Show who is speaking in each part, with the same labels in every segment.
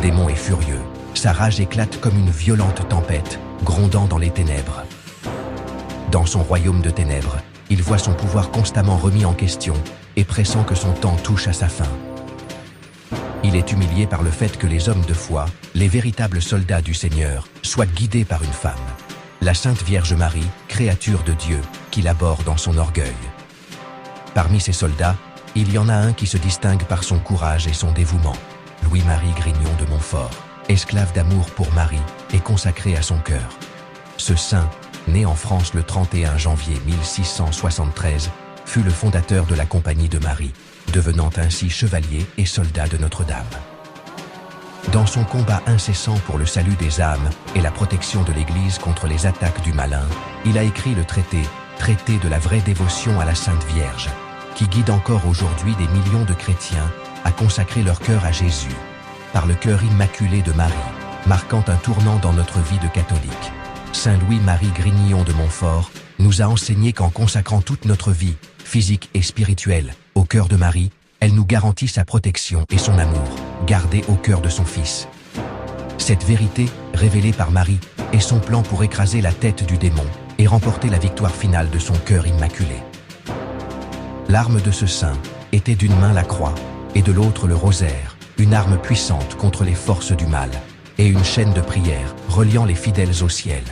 Speaker 1: démon est furieux. Sa rage éclate comme une violente tempête, grondant dans les ténèbres. Dans son royaume de ténèbres, il voit son pouvoir constamment remis en question et pressant que son temps touche à sa fin. Il est humilié par le fait que les hommes de foi, les véritables soldats du Seigneur, soient guidés par une femme, la Sainte Vierge Marie, créature de Dieu, qui l'aborde dans son orgueil. Parmi ces soldats, il y en a un qui se distingue par son courage et son dévouement, Louis-Marie Grignion de Montfort, esclave d'amour pour Marie et consacré à son cœur. Ce saint, né en France le 31 janvier 1673, fut le fondateur de la Compagnie de Marie, devenant ainsi chevalier et soldat de Notre-Dame. Dans son combat incessant pour le salut des âmes et la protection de l'Église contre les attaques du malin, il a écrit le traité de la vraie dévotion à la Sainte Vierge, qui guide encore aujourd'hui des millions de chrétiens à consacrer leur cœur à Jésus, par le cœur immaculé de Marie, marquant un tournant dans notre vie de catholique. Saint Louis-Marie Grignion de Montfort nous a enseigné qu'en consacrant toute notre vie, physique et spirituelle, au cœur de Marie, elle nous garantit sa protection et son amour, gardé au cœur de son Fils. Cette vérité, révélée par Marie, est son plan pour écraser la tête du démon et remporter la victoire finale de son cœur immaculé. L'arme de ce saint était d'une main la croix et de l'autre le rosaire, une arme puissante contre les forces du mal, et une chaîne de prière reliant les fidèles au ciel.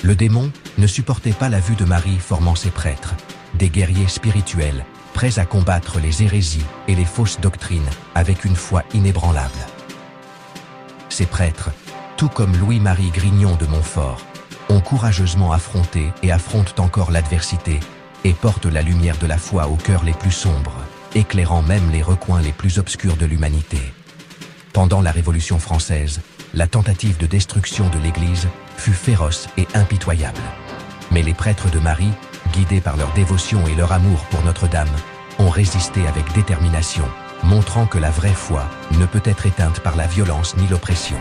Speaker 1: Le démon ne supportait pas la vue de Marie formant ses prêtres, des guerriers spirituels, prêts à combattre les hérésies et les fausses doctrines avec une foi inébranlable. Ces prêtres, tout comme Louis-Marie Grignion de Montfort, ont courageusement affronté et affrontent encore l'adversité et portent la lumière de la foi aux cœurs les plus sombres, éclairant même les recoins les plus obscurs de l'humanité. Pendant la Révolution française, la tentative de destruction de l'Église fut féroce et impitoyable. Mais les prêtres de Marie, guidés par leur dévotion et leur amour pour Notre-Dame, ont résisté avec détermination, montrant que la vraie foi ne peut être éteinte par la violence ni l'oppression.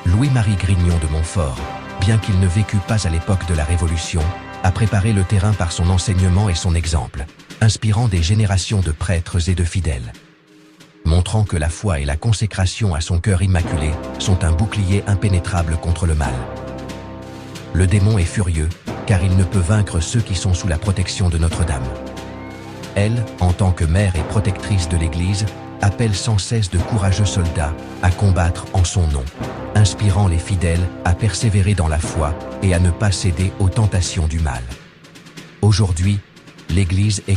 Speaker 1: Louis-Marie Grignion de Montfort, bien qu'il ne vécût pas à l'époque de la Révolution, a préparé le terrain par son enseignement et son exemple, inspirant des générations de prêtres et de fidèles, montrant que la foi et la consécration à son cœur immaculé sont un bouclier impénétrable contre le mal. Le démon est furieux, car il ne peut vaincre ceux qui sont sous la protection de Notre-Dame. Elle, en tant que mère et protectrice de l'Église, appelle sans cesse de courageux soldats à combattre en son nom, inspirant les fidèles à persévérer dans la foi et à ne pas céder aux tentations du mal. Aujourd'hui, l'Église est